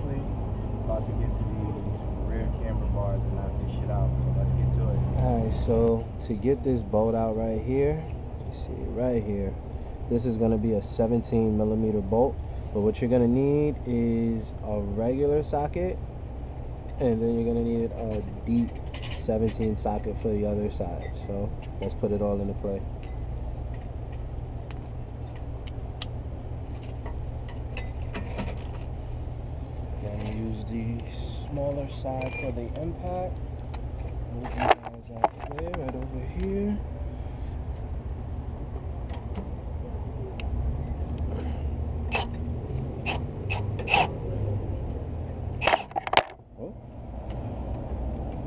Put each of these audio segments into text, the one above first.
honestly, about to get to these rear camber bars and knock this shit out. So let's get to it. Alright, so to get this bolt out right here, you see it right here. This is gonna be a 17mm bolt, but what you're gonna need is a regular socket, and then you're gonna need a deep 17 socket for the other side. So let's put it all into play. Then use the smaller side for the impact. Move you guys out the way, right over here.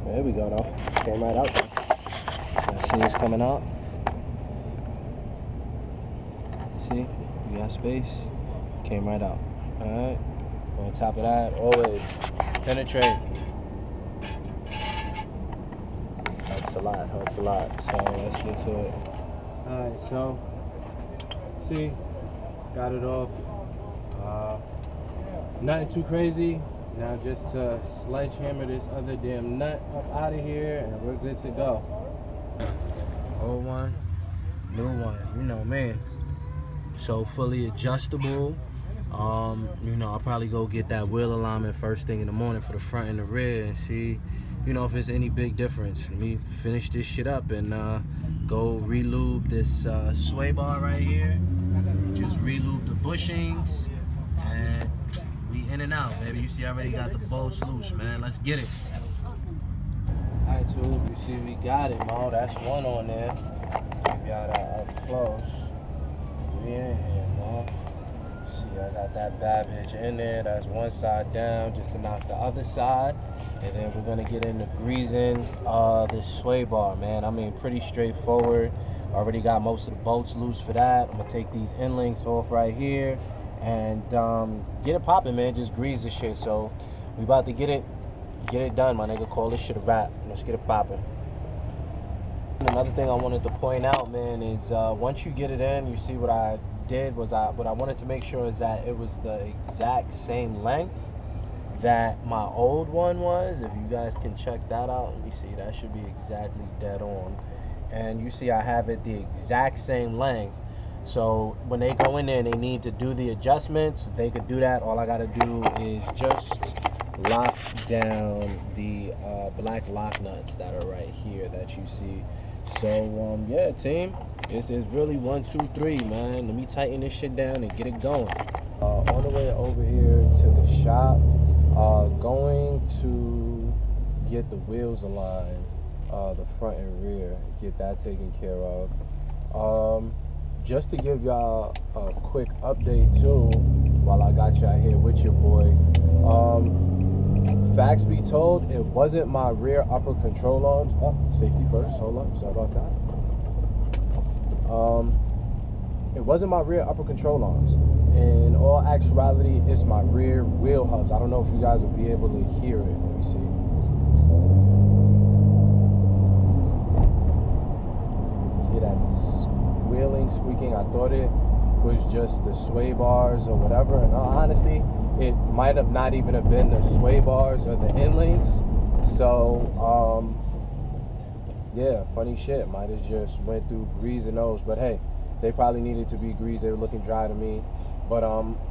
There we go, though. Came right out there. Now, see it's coming out? See? We got space. Came right out. Alright. On top of that, always penetrate. Helps a lot, helps a lot. So let's get to it. Alright, so see, got it off. Nothing too crazy. Now just to sledgehammer this other damn nut up out of here and we're good to go. Old one, new one, you know, man. So fully adjustable. You know, I'll probably go get that wheel alignment first thing in the morning for the front and the rear and see, you know, if there's any big difference. Let me finish this shit up and go re-lube this sway bar right here. Just re-lube the bushings and we in and out, baby. You see I already got the bolts loose, man. Let's get it. Alright, tools, you see we got it, Mo. That's one on there. Give y'all that up close. We in here, Mo. See, I got that bad bitch in there. That's one side down just to knock the other side. And then we're gonna get into greasing this sway bar, man. I mean, pretty straightforward. Already got most of the bolts loose for that. I'm gonna take these end links off right here and get it popping, man. Just grease this shit. So we about to get it done, my nigga. Call this shit a wrap. Let's get it popping. Another thing I wanted to point out, man, is once you get it in, you see what I did was what I wanted to make sure is that it was the exact same length that my old one was. If you guys can check that out, let me see, that should be exactly dead on. And you see I have it the exact same length. So when they go in there and they need to do the adjustments, they could do that. All I gotta do is just lock down the black lock nuts that are right here that you see. So yeah, team, this is really 1, 2, 3, man. Let me tighten this shit down and get it going. On the way over here to the shop, going to get the wheels aligned, the front and rear, get that taken care of. Just to give y'all a quick update too, while I got y'all here with your boy. Facts be told, it wasn't my rear upper control arms. Oh, safety first, hold up, sorry about that. It wasn't my rear upper control arms. In all actuality, it's my rear wheel hubs. I don't know if you guys will be able to hear it. Let me see. Hear that squealing, squeaking? I thought it was just the sway bars or whatever. And honestly, it might have not even have been the sway bars or the end links. So, yeah, funny shit. Might have just went through greasing those. But hey, they probably needed to be greased. They were looking dry to me. But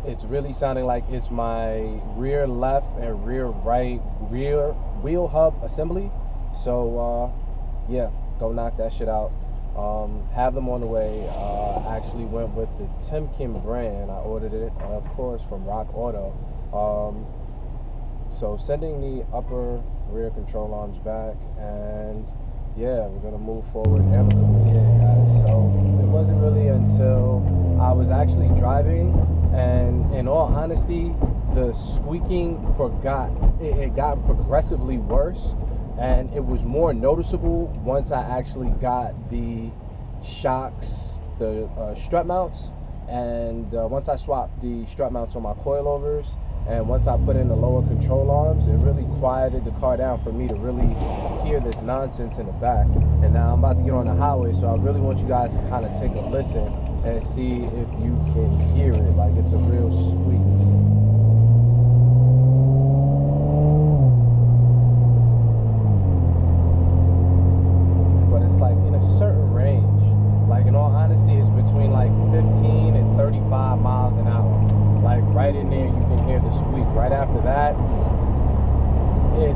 it's really sounding like it's my rear left and rear right rear wheel hub assembly. So, yeah, go knock that shit out. Have them on the way. I actually went with the Timken brand. I ordered it, of course, from Rock Auto. So sending the upper rear control arms back, and yeah, we're gonna move forward amicably here, guys. So it wasn't really until I was actually driving, and in all honesty, the squeaking it got progressively worse. And it was more noticeable once I actually got the shocks, the strut mounts, and once I swapped the strut mounts on my coilovers, and once I put in the lower control arms, it really quieted the car down for me to really hear this nonsense in the back. And now I'm about to get on the highway, so I really want you guys to kind of take a listen and see if you can hear it. Like, it's a real squeak.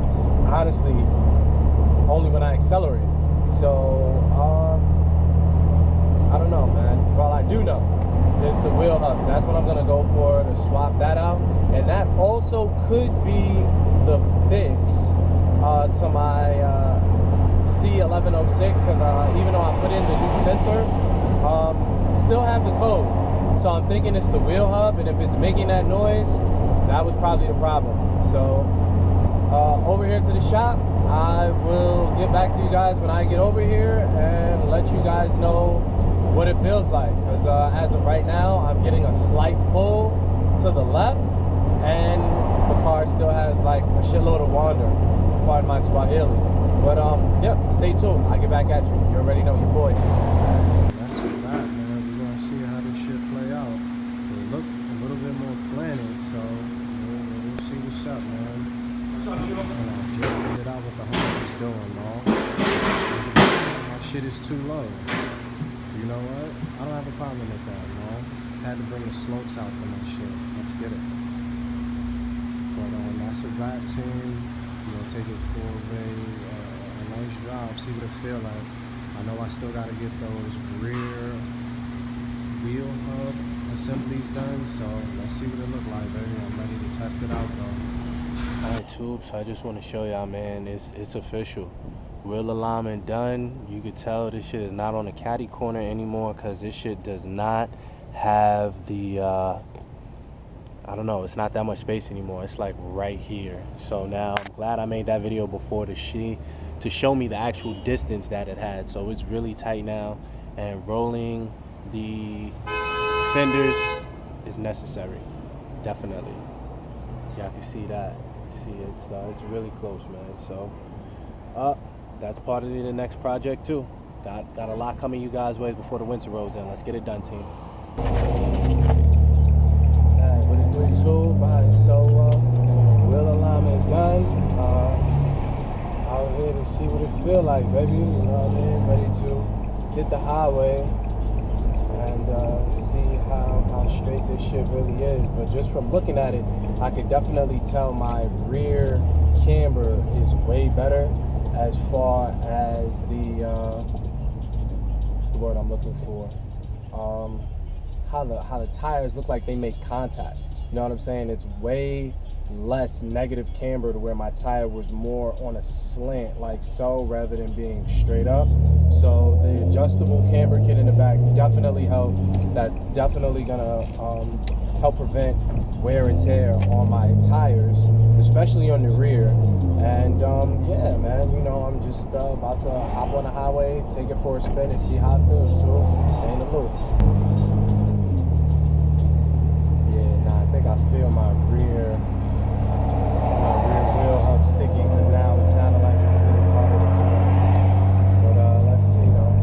it's honestly only when I accelerate. So I don't know, man. Well, I do know is the wheel hubs. That's what I'm gonna go for, to swap that out. And that also could be the fix to my C1106, because even though I put in the new sensor, still have the code. So I'm thinking it's the wheel hub, and if it's making that noise, that was probably the problem. So over here to the shop, I will get back to you guys when I get over here and let you guys know what it feels like, because as of right now, I'm getting a slight pull to the left, and the car still has like a shitload of wander, pardon my Swahili. But yep, stay tuned. I'll get back at you. You already know your boy. That's a wrap, man. We're gonna see how this shit play out. It looked a little bit more planted, so we'll see what's up, man. And I just figured out what the home is doing, man. My shit is too low. You know what? I don't have a problem with that, man. Had to bring the slopes out for my shit. Let's get it. But that's a wrap, team. You know, take it for a nice drive. See what it feel like. I know I still gotta get those rear wheel hub assemblies done. So let's see what it look like, baby. I'm ready to test it out, though. All right, tubes. I just want to show y'all, man. It's official. Wheel alignment done. You could tell this shit is not on the caddy corner anymore, because this shit does not have the I don't know, it's not that much space anymore. It's like right here. So now I'm glad I made that video before to show me the actual distance that it had. So it's really tight now, and rolling the fenders is necessary, definitely. Y'all can see that. See, it's really close, man. So that's part of the next project too. Got a lot coming you guys' way before the winter rolls in. Let's get it done, team. Alright, what it do, too? Alright, so wheel alignment done. Out here to see what it feel like, baby. You know what I mean? Ready to hit the highway and see how straight this shit really is. But just from looking at it, I could definitely tell my rear camber is way better. As far as the what's the word I'm looking for? How the tires look like they make contact. You know what I'm saying? It's way less negative camber to where my tire was more on a slant like so, rather than being straight up. So the adjustable camber kit in the back definitely helped. That's definitely gonna help prevent wear and tear on my tires, especially on the rear. And yeah, man, you know, I'm just about to hop on the highway, take it for a spin, and see how it feels too. Stay in the loop. Yeah, nah, I think I feel my rear wheel hub sticky, because now it sounded like it's getting harder to turn. But let's see though.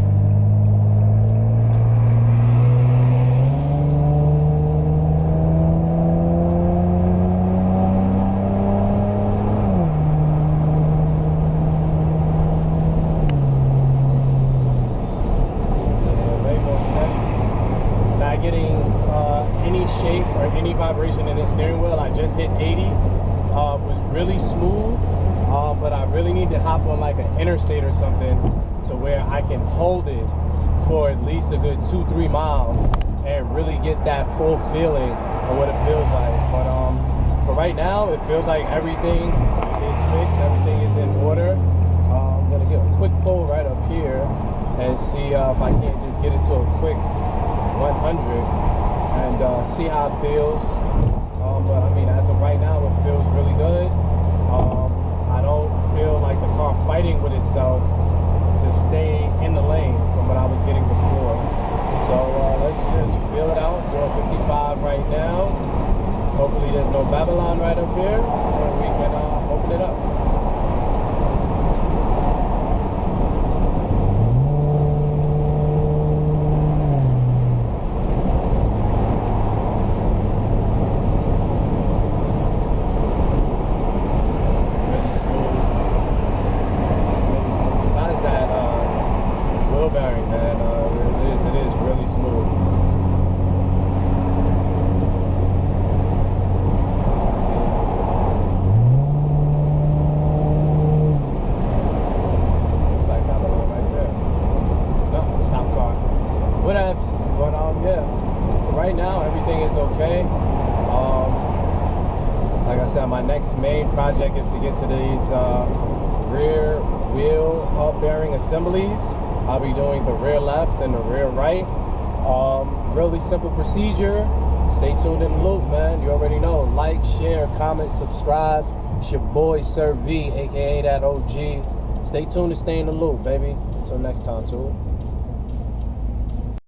Vibration in the steering wheel. I just hit 80. Was really smooth, but I really need to hop on like an interstate or something to where I can hold it for at least a good 2-3 miles and really get that full feeling of what it feels like. But for right now, it feels like everything is fixed, everything is in order. I'm gonna get a quick pull right up here and see if I can't just get it to a quick 100 and see how it feels. But I mean, as of right now, it feels really good. I don't feel like the car fighting with itself to stay in the lane from what I was getting before. So let's just feel it out. Doing 55 right now. Hopefully there's no Babylon right up here, and we can open it up. Bearing, man, it is whatever. But yeah, right now everything is okay. Like I said, my next main project is to get to these rear wheel hub bearing assemblies. I'll be doing the rear left and the rear right. Really simple procedure. Stay tuned in the loop, man. You already know. Like, share, comment, subscribe. It's your boy Sir V, aka that OG. Stay tuned to stay in the loop, baby. Until next time, too.